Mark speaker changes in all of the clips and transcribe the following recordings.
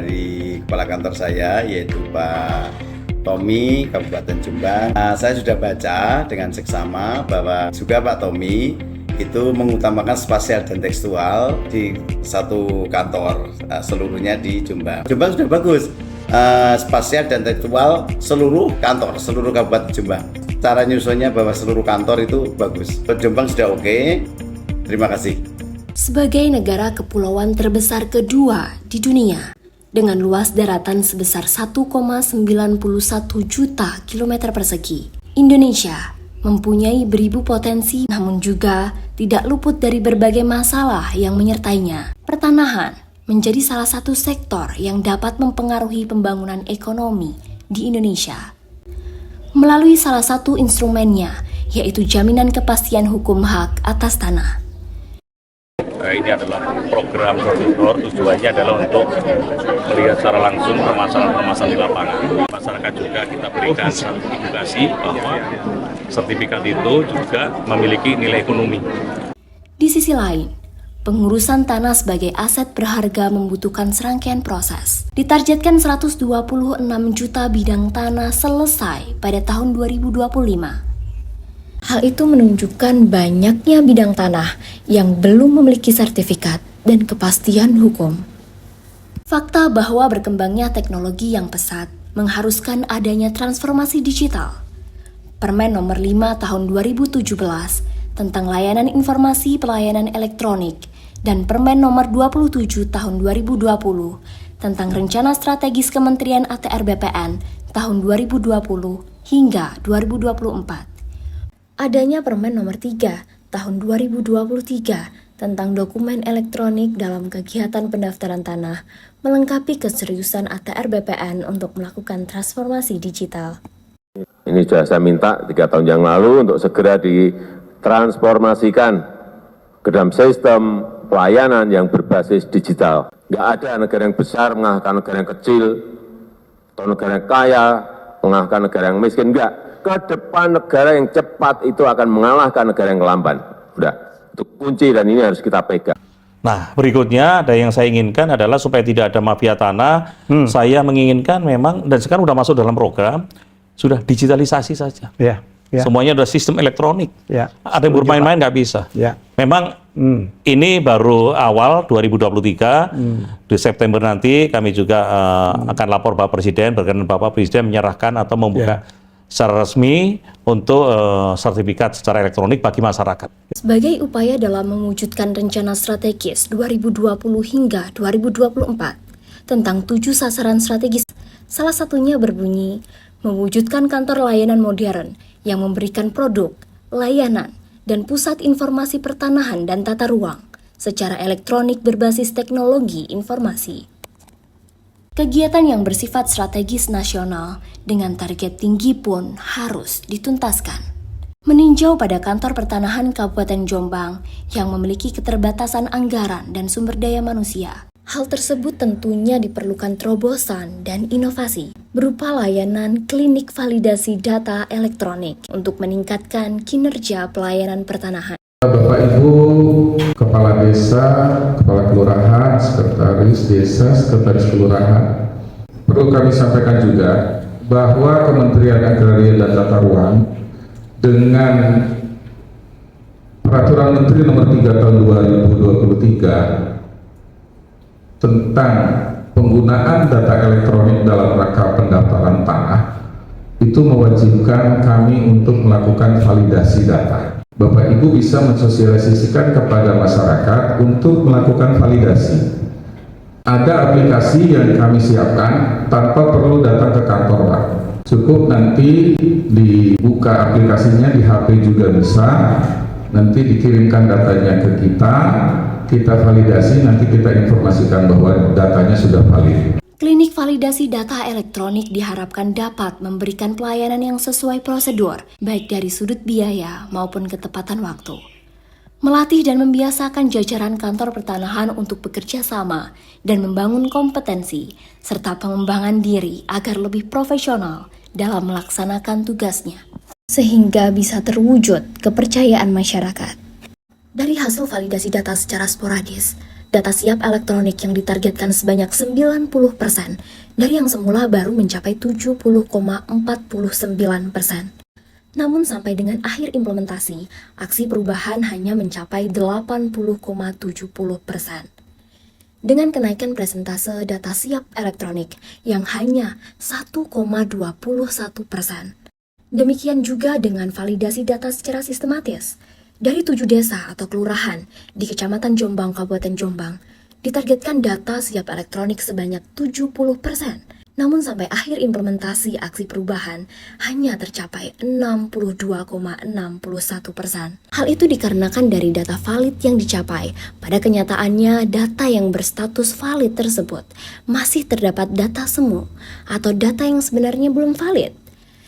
Speaker 1: dari kepala kantor saya, yaitu Pak Tommy, Kabupaten Jombang. Saya sudah baca dengan seksama bahwa juga Pak Tommy itu mengutamakan spasial dan tekstual di satu kantor, seluruhnya di Jombang. Jombang sudah bagus, spasial dan tekstual seluruh kantor, seluruh Kabupaten Jombang. Cara nyusunnya bahwa seluruh kantor itu bagus. Jombang sudah oke. Terima kasih.
Speaker 2: Sebagai negara kepulauan terbesar kedua di dunia, dengan luas daratan sebesar 1,91 juta kilometer persegi, Indonesia mempunyai beribu potensi, namun juga tidak luput dari berbagai masalah yang menyertainya. Pertanahan menjadi salah satu sektor yang dapat mempengaruhi pembangunan ekonomi di Indonesia. Melalui salah satu instrumennya, yaitu jaminan kepastian hukum hak atas tanah.
Speaker 3: Ini adalah program door tujuannya adalah untuk melihat secara langsung permasalahan-permasalahan di lapangan. Masyarakat juga kita berikan edukasi bahwa sertifikat itu juga memiliki nilai ekonomi.
Speaker 2: Di sisi lain, pengurusan tanah sebagai aset berharga membutuhkan serangkaian proses. Ditargetkan 126 juta bidang tanah selesai pada tahun 2025. Hal itu menunjukkan banyaknya bidang tanah yang belum memiliki sertifikat dan kepastian hukum. Fakta bahwa berkembangnya teknologi yang pesat mengharuskan adanya transformasi digital. Permen nomor 5 tahun 2017 tentang layanan informasi pelayanan elektronik dan Permen nomor 27 tahun 2020 tentang rencana strategis Kementerian ATR BPN tahun 2020 hingga 2024. Adanya Permen nomor 3 tahun 2023 tentang dokumen elektronik dalam kegiatan pendaftaran tanah melengkapi keseriusan ATR BPN untuk melakukan transformasi digital.
Speaker 4: Ini sudah saya minta 3 tahun yang lalu untuk segera ditransformasikan ke dalam sistem pelayanan yang berbasis digital. Nggak ada negara yang besar mengalahkan negara yang kecil, atau negara yang kaya mengalahkan negara yang miskin. Enggak. Ke depan negara yang cepat itu akan mengalahkan negara yang lamban. Udah, itu kunci dan ini harus kita pegang.
Speaker 3: Nah, berikutnya ada yang saya inginkan adalah supaya tidak ada mafia tanah. Saya menginginkan memang, dan sekarang sudah masuk dalam program, sudah digitalisasi saja.
Speaker 5: Ya.
Speaker 3: Semuanya sudah sistem elektronik.
Speaker 5: Ya.
Speaker 3: Ada yang bermain-main nggak bisa.
Speaker 5: Ya.
Speaker 3: Memang ini baru awal 2023. Di September nanti kami juga akan lapor Bapak Presiden, berkenan Bapak Presiden menyerahkan atau membuka secara resmi untuk sertifikat secara elektronik bagi masyarakat.
Speaker 2: Sebagai upaya dalam mewujudkan rencana strategis 2020 hingga 2024 tentang 7 sasaran strategis, salah satunya berbunyi mewujudkan kantor layanan modern yang memberikan produk, layanan, dan pusat informasi pertanahan dan tata ruang secara elektronik berbasis teknologi informasi. Kegiatan yang bersifat strategis nasional dengan target tinggi pun harus dituntaskan. Meninjau pada kantor pertanahan Kabupaten Jombang yang memiliki keterbatasan anggaran dan sumber daya manusia. Hal tersebut tentunya diperlukan terobosan dan inovasi berupa layanan klinik validasi data elektronik untuk meningkatkan kinerja pelayanan pertanahan.
Speaker 6: Bapak Ibu Kepala Desa, Kepala Kelurahan, Sekretaris Desa, Sekretaris Kelurahan, perlu kami sampaikan juga bahwa Kementerian Agraria dan Tata Ruang dengan Peraturan Menteri Nomor 3 Tahun 2023 tentang penggunaan data elektronik dalam rangka pendaftaran tanah itu mewajibkan kami untuk melakukan validasi data. Bapak Ibu bisa mensosialisasikan kepada masyarakat untuk melakukan validasi. Ada aplikasi yang kami siapkan tanpa perlu datang ke kantor, Pak. Cukup nanti dibuka aplikasinya di HP juga bisa. Nanti dikirimkan datanya ke kita validasi, nanti kita informasikan bahwa datanya sudah valid.
Speaker 2: Klinik validasi data elektronik diharapkan dapat memberikan pelayanan yang sesuai prosedur, baik dari sudut biaya maupun ketepatan waktu. Melatih dan membiasakan jajaran kantor pertanahan untuk bekerja sama dan membangun kompetensi, serta pengembangan diri agar lebih profesional dalam melaksanakan tugasnya, sehingga bisa terwujud kepercayaan masyarakat. Dari hasil validasi data secara sporadis, data siap elektronik yang ditargetkan sebanyak 90% dari yang semula baru mencapai 70,49%. Namun sampai dengan akhir implementasi, aksi perubahan hanya mencapai 80,70%. Dengan kenaikan persentase data siap elektronik yang hanya 1,21%. Demikian juga dengan validasi data secara sistematis. Dari 7 desa atau kelurahan di Kecamatan Jombang, Kabupaten Jombang, ditargetkan data siap elektronik sebanyak 70%. Namun sampai akhir implementasi aksi perubahan hanya tercapai 62,61%. Hal itu dikarenakan dari data valid yang dicapai. Pada kenyataannya, data yang berstatus valid tersebut masih terdapat data semu atau data yang sebenarnya belum valid.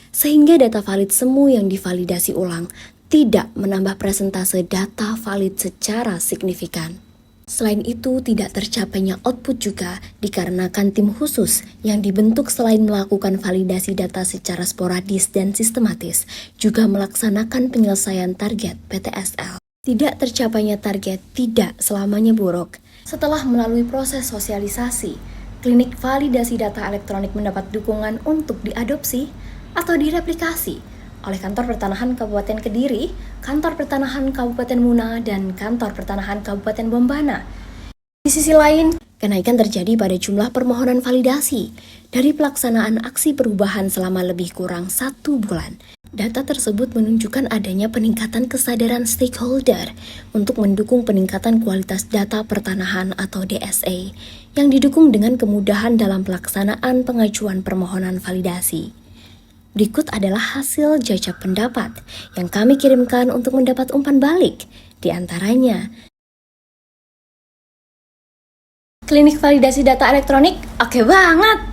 Speaker 2: Sehingga data valid semu yang divalidasi ulang tidak menambah persentase data valid secara signifikan. Selain itu, tidak tercapainya output juga dikarenakan tim khusus yang dibentuk selain melakukan validasi data secara sporadis dan sistematis, juga melaksanakan penyelesaian target PTSL. Tidak tercapainya target tidak selamanya buruk. Setelah melalui proses sosialisasi, klinik validasi data elektronik mendapat dukungan untuk diadopsi atau direplikasi oleh Kantor Pertanahan Kabupaten Kediri, Kantor Pertanahan Kabupaten Muna, dan Kantor Pertanahan Kabupaten Bombana. Di sisi lain, kenaikan terjadi pada jumlah permohonan validasi dari pelaksanaan aksi perubahan selama lebih kurang 1 bulan. Data tersebut menunjukkan adanya peningkatan kesadaran stakeholder untuk mendukung peningkatan kualitas data pertanahan atau DSA yang didukung dengan kemudahan dalam pelaksanaan pengajuan permohonan validasi. Berikut adalah hasil jajak pendapat yang kami kirimkan untuk mendapat umpan balik. Di antaranya, klinik validasi data elektronik oke banget.